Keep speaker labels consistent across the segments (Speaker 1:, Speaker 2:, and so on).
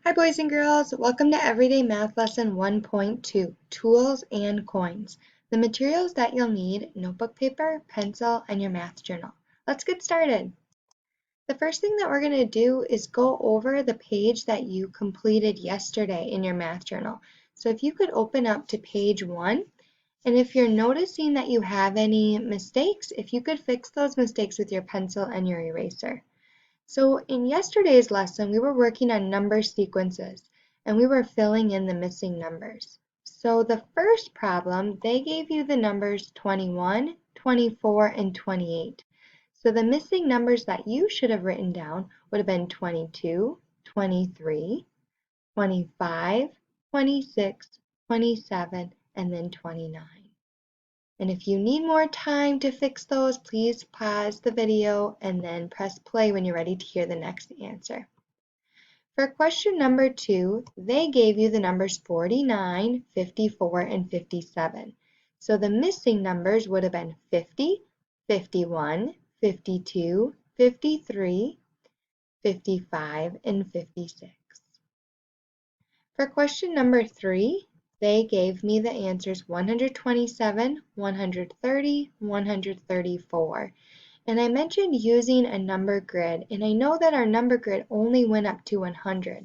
Speaker 1: Hi boys and girls, welcome to Everyday Math Lesson 1.2, Tools and Coins. The materials that you'll need, notebook paper, pencil, and your math journal. Let's get started. The first thing that we're going to do is go over the page that you completed yesterday in your math journal. So if you could open up to page 1, and if you're noticing that you have any mistakes, if you could fix those mistakes with your pencil and your eraser. So in yesterday's lesson, we were working on number sequences and we were filling in the missing numbers. So the first problem, they gave you the numbers 21, 24, and 28. So the missing numbers that you should have written down would have been 22, 23, 25, 26, 27, and then 29. And if you need more time to fix those, please pause the video and then press play when you're ready to hear the next answer. For question number 2, they gave you the numbers 49, 54, and 57. So the missing numbers would have been 50, 51, 52, 53, 55, and 56. For question number 3, they gave me the answers 127, 130, 134. And I mentioned using a number grid, and I know that our number grid only went up to 100.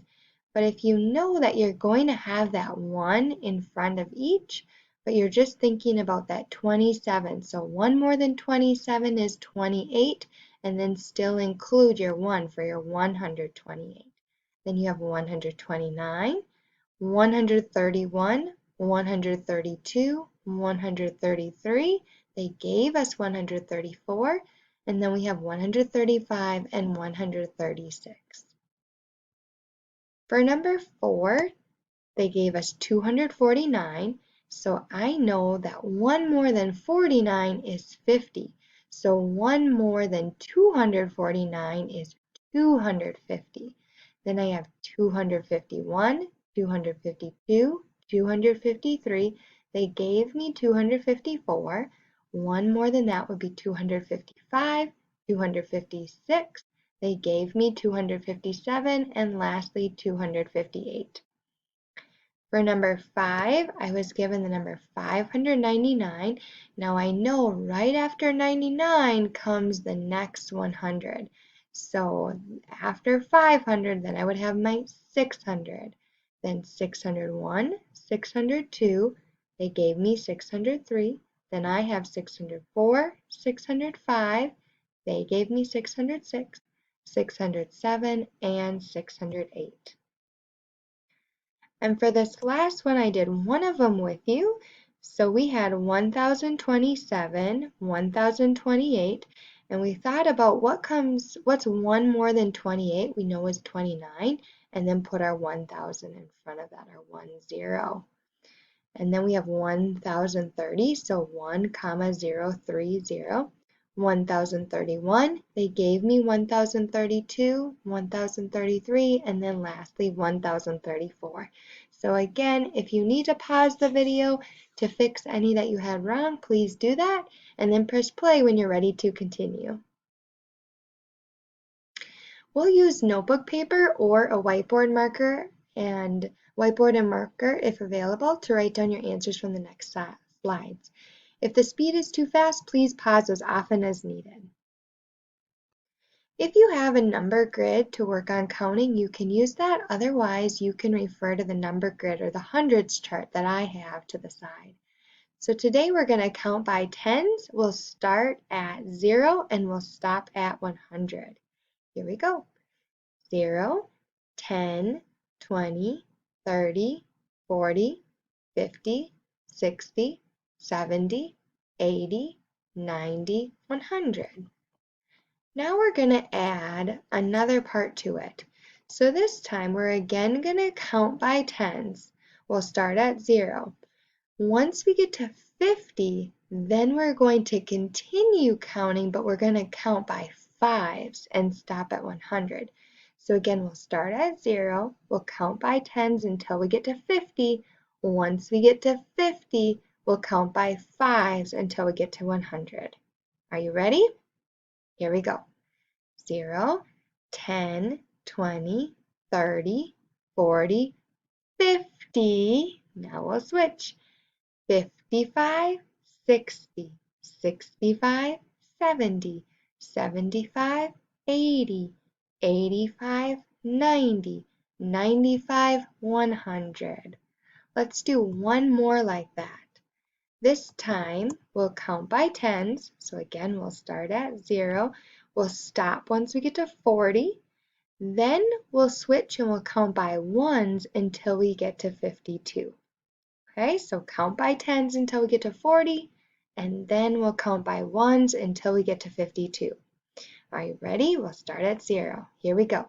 Speaker 1: But if you know that you're going to have that 1 in front of each, but you're just thinking about that 27, so 1 more than 27 is 28, and then still include your 1 for your 128. Then you have 129, 131, 132, 133. They gave us 134, and then we have 135 and 136. For number 4, they gave us 249, so I know that 1 more than 49 is 50. So 1 more than 249 is 250. Then I have 251, 252, 253. They gave me 254. 1 more than that would be 255, 256. They gave me 257, and lastly 258. For number 5, I was given the number 599. Now I know right after 99 comes the next 100. So after 500, then I would have my 600. Then 601, 602, they gave me 603. Then I have 604, 605, they gave me 606, 607, and 608. And for this last one, I did one of them with you. So we had 1027, 1028, and we thought about what's 1 more than 28, we know is 29, and then put our 1000 in front of that, our 10. And then we have 1030, so 1, 0, 3, 0. 1031, they gave me 1032, 1033, and then lastly 1034. So again, if you need to pause the video to fix any that you had wrong, please do that, and then press play when you're ready to continue. We'll use notebook paper or a whiteboard marker and marker if available to write down your answers from the next slides. If the speed is too fast, please pause as often as needed. If you have a number grid to work on counting, you can use that. Otherwise, you can refer to the number grid or the hundreds chart that I have to the side. So today we're going to count by tens. We'll start at 0 and we'll stop at 100. Here we go. 0, 10, 20, 30, 40, 50, 60, 70, 80, 90, 100. Now we're going to add another part to it. So this time we're again going to count by tens. We'll start at 0. Once we get to 50, then we're going to continue counting, but we're going to count by fives and stop at 100. So again, we'll start at 0. We'll count by tens until we get to 50. Once we get to 50, we'll count by fives until we get to 100. Are you ready? Here we go. 0, 10, 20, 30, 40, 50. Now we'll switch. 55, 60, 65, 70, 75, 80, 85, 90, 95, 100. Let's do one more like that. This time we'll count by tens. So again, we'll start at 0. We'll stop once we get to 40. Then we'll switch and we'll count by ones until we get to 52. Okay, so count by tens until we get to 40, and then we'll count by ones until we get to 52. Are you ready? We'll start at 0. Here we go.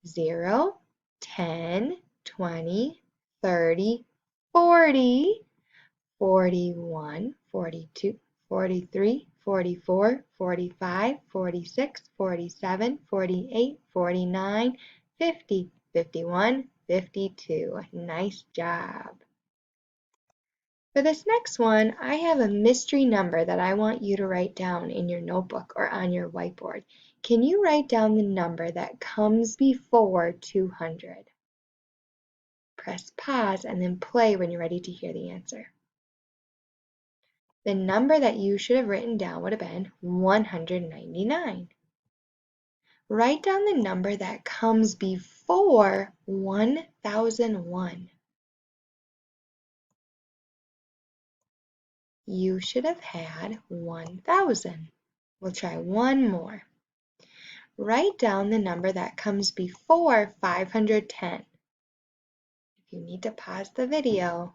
Speaker 1: 0, 10, 20, 30, 40, 41, 42, 43, 44, 45, 46, 47, 48, 49, 50, 51, 52. Nice job. For this next one, I have a mystery number that I want you to write down in your notebook or on your whiteboard. Can you write down the number that comes before 200? Press pause and then play when you're ready to hear the answer. The number that you should have written down would have been 199. Write down the number that comes before 1001. You should have had 1000. We'll try one more. Write down the number that comes before 510. If you need to pause the video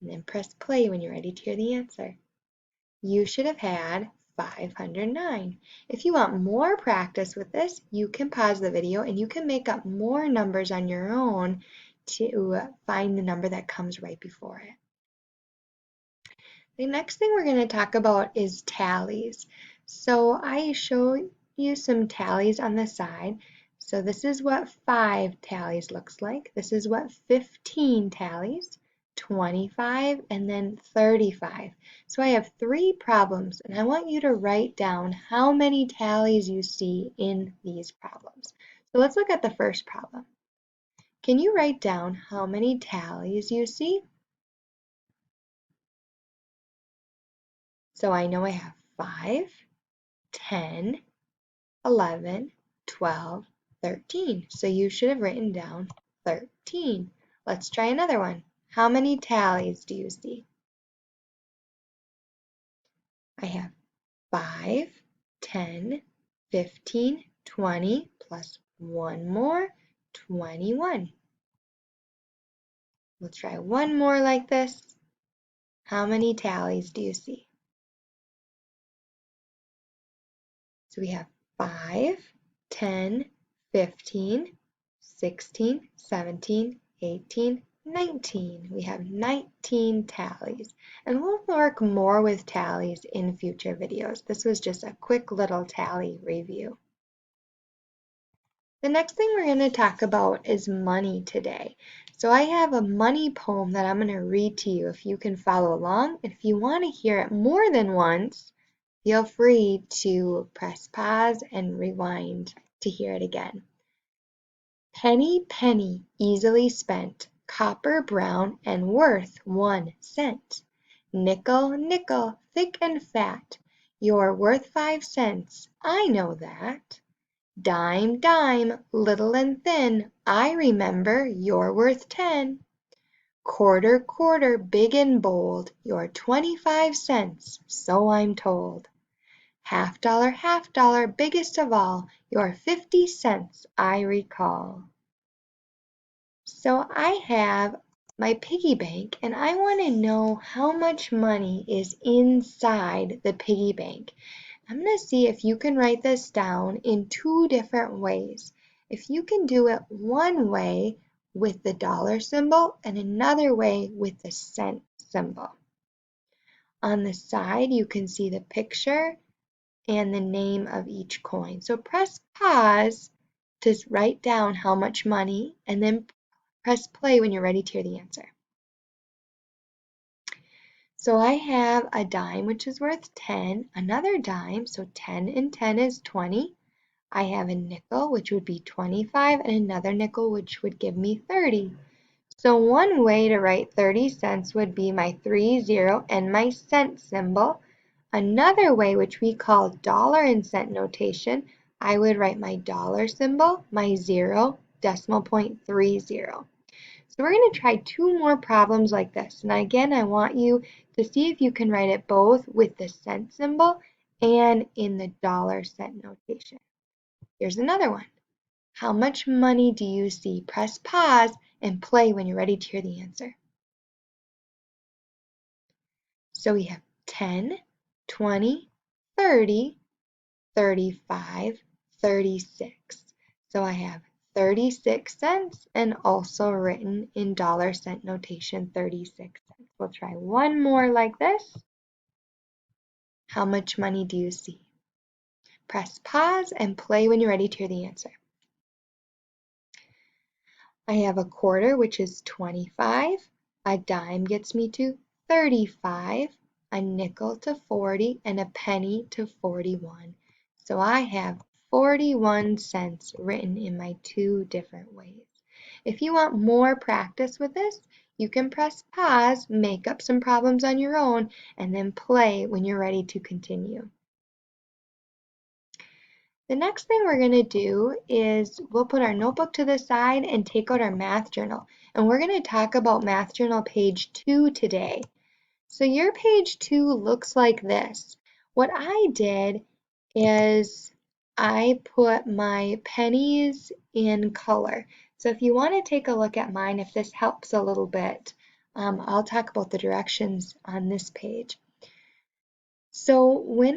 Speaker 1: and then press play when you're ready to hear the answer. You should have had 509. If you want more practice with this, you can pause the video and you can make up more numbers on your own to find the number that comes right before it. The next thing we're going to talk about is tallies. So I show you some tallies on the side. So this is what 5 tallies looks like. This is what 15 tallies, 25, and then 35. So I have 3 problems, and I want you to write down how many tallies you see in these problems. So let's look at the first problem. Can you write down how many tallies you see? So I know I have 5, 10, 11, 12, 13. So you should have written down 13. Let's try another one. How many tallies do you see? I have 5, 10, 15, 20, plus one more, 21. We'll try one more like this. How many tallies do you see? So we have 5, 10, 15, 16, 17, 18, 19. We have 19 tallies. And we'll work more with tallies in future videos. This was just a quick little tally review. The next thing we're going to talk about is money today. So I have a money poem that I'm going to read to you if you can follow along. And if you want to hear it more than once, feel free to press pause and rewind to hear it again. Penny, penny, easily spent, copper brown and worth 1 cent. Nickel, nickel, thick and fat, you're worth 5 cents, I know that. Dime, dime, little and thin, I remember you're worth 10. Quarter, quarter, big and bold, you're 25 cents, so I'm told. Half dollar, biggest of all, you're 50 cents, I recall. So I have my piggy bank and I want to know how much money is inside the piggy bank. I'm going to see if you can write this down in 2 different ways. If you can do it one way with the dollar symbol and another way with the cent symbol. On the side, you can see the picture and the name of each coin. So press pause to write down how much money and then press play when you're ready to hear the answer. So I have a dime which is worth 10, another dime, so 10 and 10 is 20. I have a nickel, which would be 25, and another nickel, which would give me 30. So one way to write 30 cents would be my 30 and my cent symbol. Another way, which we call dollar and cent notation, I would write my dollar symbol, my 0, decimal point 30. So we're going to try 2 more problems like this. And again, I want you to see if you can write it both with the cent symbol and in the dollar cent notation. Here's another one. How much money do you see? Press pause and play when you're ready to hear the answer. So we have 10, 20, 30, 35, 36. So I have 36 cents and also written in dollar cent notation 36 cents. We'll try one more like this. How much money do you see? Press pause and play when you're ready to hear the answer. I have a quarter, which is 25. A dime gets me to 35, a nickel to 40, and a penny to 41. So I have 41 cents written in my 2 different ways. If you want more practice with this, you can press pause, make up some problems on your own, and then play when you're ready to continue. The next thing we're going to do is we'll put our notebook to the side and take out our math journal. And we're going to talk about math journal page 2 today. So your page 2 looks like this. What I did is I put my pennies in color. So if you want to take a look at mine, if this helps a little bit, I'll talk about the directions on this page. So what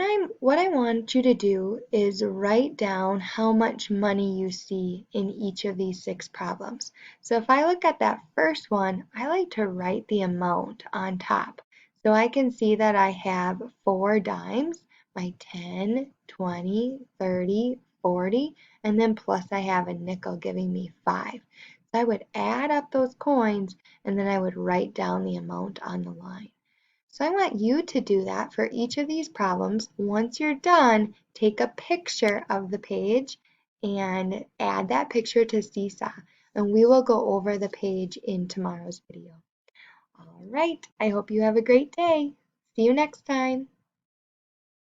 Speaker 1: I want you to do is write down how much money you see in each of these 6 problems. So if I look at that first one, I like to write the amount on top. So I can see that I have 4 dimes, my 10, 20, 30, 40, and then plus I have a nickel giving me 5. So I would add up those coins and then I would write down the amount on the line. So I want you to do that for each of these problems. Once you're done, take a picture of the page and add that picture to Seesaw, and we will go over the page in tomorrow's video. All right, I hope you have a great day. See you next time.